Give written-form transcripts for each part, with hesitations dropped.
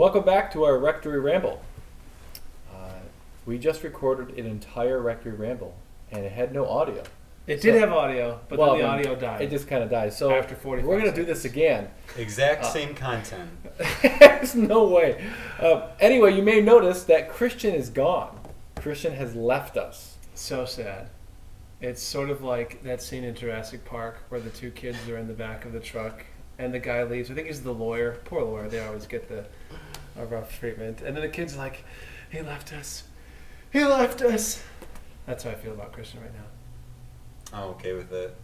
Welcome back to our Rectory Ramble. We just recorded an entire Rectory Ramble, and it had no audio. It did have audio, but then the audio died. It just kind of died. So after 45 we're going to do this again. Exact same content. There's no way. Anyway, you may notice that Christian is gone. Christian has left us. So sad. It's sort of like that scene in Jurassic Park where the two kids are in the back of the truck and the guy leaves. I think he's the lawyer. Poor lawyer. They always get a rough treatment. And then the kid's like, he left us. He left us. That's how I feel about Christian right now. I'm okay with it.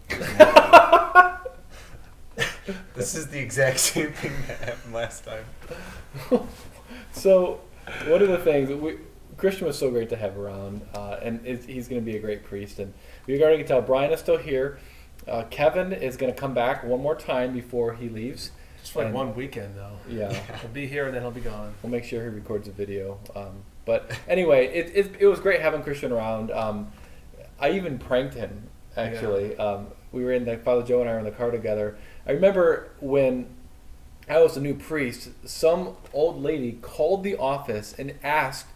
This is the exact same thing that happened last time. So, one of the things, Christian was so great to have around, and he's going to be a great priest. And we're going to tell Brian is still here. Kevin is going to come back one more time before he leaves. Just for like one weekend, though. Yeah. He'll be here and then he'll be gone. We'll make sure he records a video. But anyway, it was great having Christian around. I even pranked him, actually. Yeah. We were Father Joe and I were in the car together. I remember when I was a new priest, some old lady called the office and asked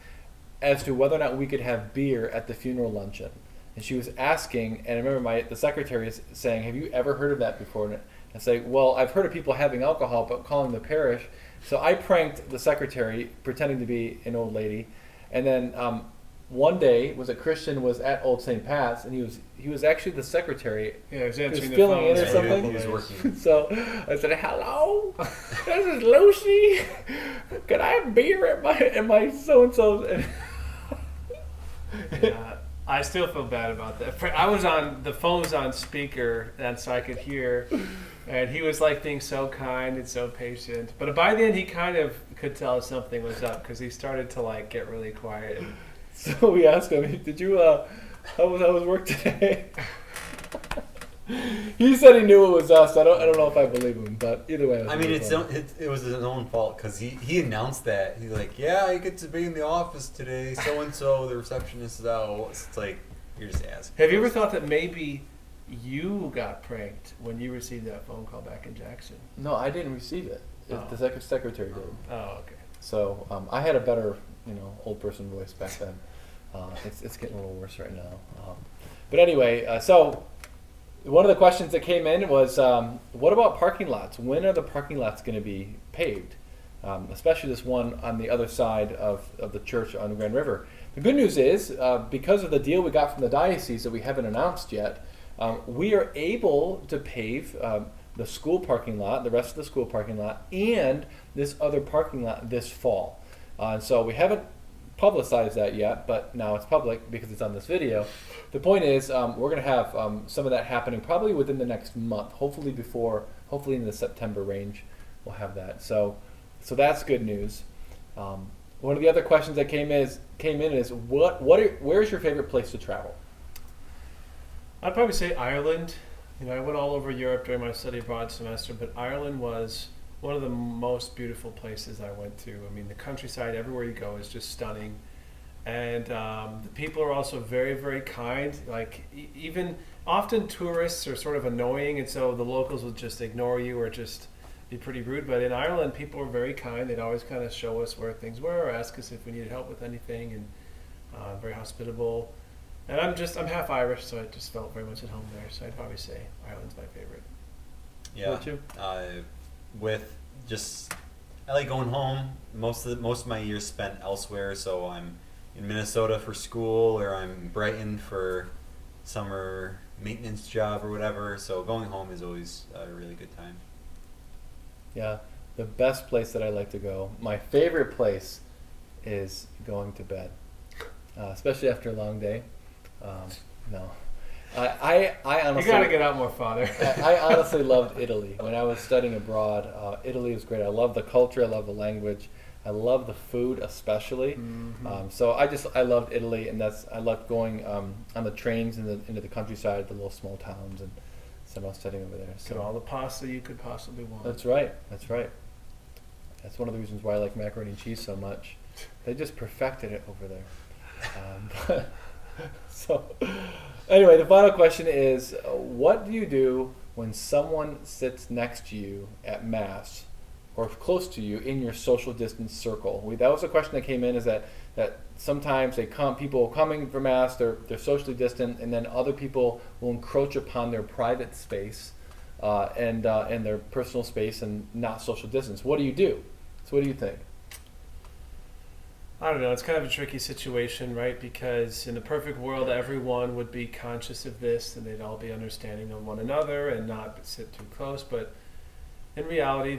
as to whether or not we could have beer at the funeral luncheon. And she was asking, and I remember the secretary saying, "Have you ever heard of that before?" And I say, "Well, I've heard of people having alcohol, but calling the parish." So I pranked the secretary, pretending to be an old lady. And then one day, Christian was at Old St. Pat's, and he was actually the secretary. Yeah, he was answering filling in or yeah, something. He was working. So I said, "Hello, this is Lucy. Can I have beer at my so and so's?" Yeah, I still feel bad about that. The phone was on speaker, and so I could hear. And he was like being so kind and so patient. But by the end, he kind of could tell something was up because he started to like get really quiet. So we asked him, "Did you? How was work today?" He said he knew it was us. I don't know if I believe him, but either way. It was his own fault because he announced that. He's like, "Yeah, I get to be in the office today. So and so, the receptionist is out." It's like you're just asking. Have you ever thought that maybe you got pranked when you received that phone call back in Jackson? No, I didn't receive it. The secretary did. Oh, okay. So I had a better, old person voice back then. It's getting a little worse right now. But anyway, so one of the questions that came in was, what about parking lots? When are the parking lots going to be paved? Especially this one on the other side of the church on the Grand River. The good news is, because of the deal we got from the diocese that we haven't announced yet, we are able to pave the school parking lot, the rest of the school parking lot, and this other parking lot this fall. And so we haven't publicized that yet, but now it's public because it's on this video. The point is, we're going to have some of that happening probably within the next month. Hopefully in the September range, we'll have that. So that's good news. One of the other questions that came in is where's your favorite place to travel? I'd probably say Ireland. I went all over Europe during my study abroad semester, but Ireland was one of the most beautiful places I went to. I mean, the countryside, everywhere you go, is just stunning. And the people are also very, very kind. Like, even often tourists are sort of annoying, and so the locals will just ignore you or just be pretty rude. But in Ireland, people were very kind. They'd always kind of show us where things were or ask us if we needed help with anything, and very hospitable. And I'm half Irish, so I just felt very much at home there. So I'd probably say Ireland's my favorite. Yeah. What about you? I like going home. Most of my years spent elsewhere, so I'm in Minnesota for school, or I'm in Brighton for summer maintenance job or whatever. So going home is always a really good time. Yeah, the best place that I like to go. My favorite place is going to bed, especially after a long day. No. I honestly... You gotta get out more, Father. I honestly loved Italy. When I was studying abroad, Italy was great. I love the culture. I love the language. I love the food, especially. Mm-hmm. So I loved Italy, and I loved going on the trains into the countryside, the little small towns, and so I was studying over there. So get all the pasta you could possibly want. That's right. That's one of the reasons why I like macaroni and cheese so much. They just perfected it over there. So, anyway, the final question is, what do you do when someone sits next to you at Mass or close to you in your social distance circle? That was a question that came in, is that sometimes people coming for Mass, they're socially distant, and then other people will encroach upon their private space and their personal space and not social distance. What do you do? So what do you think? I don't know. It's kind of a tricky situation, right? Because in the perfect world, everyone would be conscious of this and they'd all be understanding of one another and not sit too close. But in reality,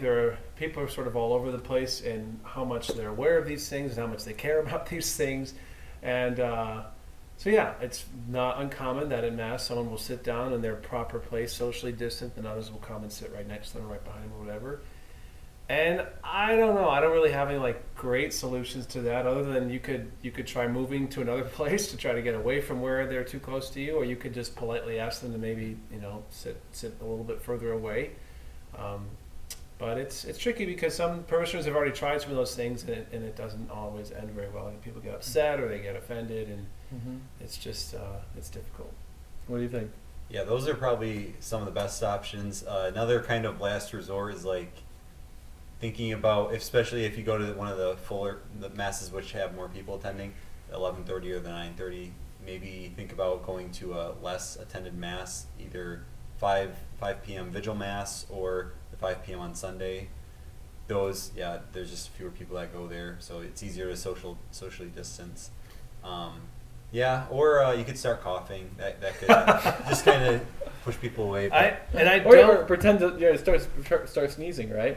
people are sort of all over the place in how much they're aware of these things and how much they care about these things. And so yeah, it's not uncommon that in Mass someone will sit down in their proper place, socially distant, and others will come and sit right next to them, right behind them, or whatever. And I don't know. I don't really have any like great solutions to that, other than you could try moving to another place to try to get away from where they're too close to you, or you could just politely ask them to maybe sit a little bit further away. But it's tricky because some parishioners have already tried some of those things, and it doesn't always end very well. And people get upset or they get offended, and it's just it's difficult. What do you think? Yeah, those are probably some of the best options. Another kind of last resort is like thinking about, especially if you go to one of the masses which have more people attending, 11:30 or the 9:30. Maybe think about going to a less attended mass, either 5 p.m. vigil mass or the 5 p.m. on Sunday. There's just fewer people that go there, so it's easier to socially distance. Or you could start coughing. That could just kind of push people away. Or pretend to start sneezing, right?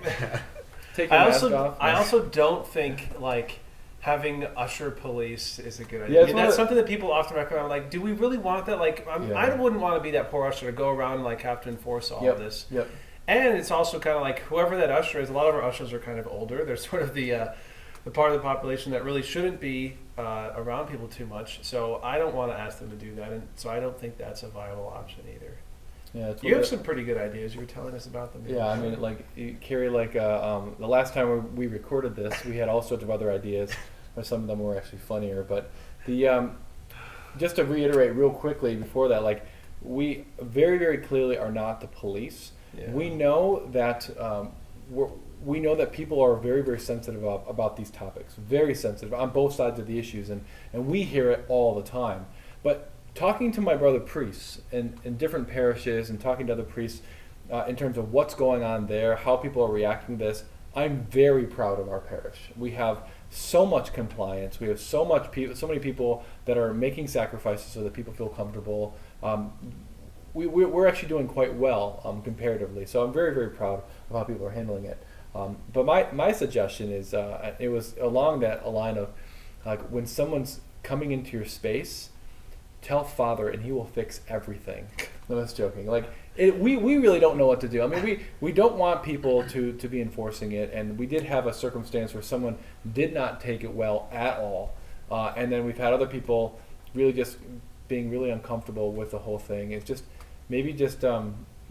Take your mask off. I also don't think like having usher police is a good idea. That's something that people often recommend. Like, do we really want that? Like, I wouldn't want to be that poor usher to go around and like have to enforce all of this. Yep. And it's also kind of like whoever that usher is. A lot of our ushers are kind of older. They're sort of the part of the population that really shouldn't be around people too much. So I don't want to ask them to do that, and so I don't think that's a viable option either. Yeah, you have some pretty good ideas. You were telling us about them. Yeah, I mean, like Carrie, the last time we recorded this, we had all sorts of other ideas, or some of them were actually funnier. But just to reiterate real quickly before that, like we very, very clearly are not the police. Yeah. We know that we know that people are very, very sensitive about these topics, very sensitive on both sides of the issues, and we hear it all the time. But talking to my brother priests in different parishes and talking to other priests in terms of what's going on there, how people are reacting to this, I'm very proud of our parish. We have so much compliance. We have so many people that are making sacrifices so that people feel comfortable. We're actually doing quite well comparatively. So I'm very, very proud of how people are handling it. But my suggestion is, it was along that line of, like, when someone's coming into your space, tell Father and he will fix everything. No, that's joking. Like, we really don't know what to do. I mean, we don't want people to be enforcing it, and we did have a circumstance where someone did not take it well at all, and then we've had other people really just being really uncomfortable with the whole thing. It's just maybe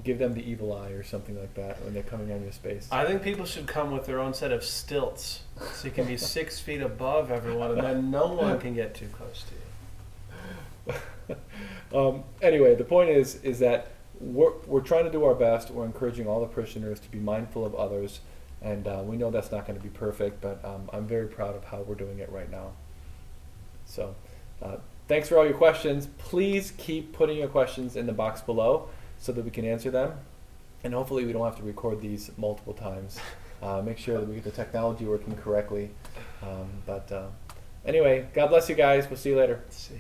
give them the evil eye or something like that when they're coming on your space. I think people should come with their own set of stilts, so you can be 6 feet above everyone, and then no one can get too close to you. Anyway, the point is that we're trying to do our best. We're encouraging all the parishioners to be mindful of others, and we know that's not going to be perfect, but I'm very proud of how we're doing it right now. So thanks for all your questions. Please keep putting your questions in the box below so that we can answer them, and hopefully we don't have to record these multiple times. Make sure that we get the technology working correctly. Anyway, God bless you guys. We'll see you later. See ya.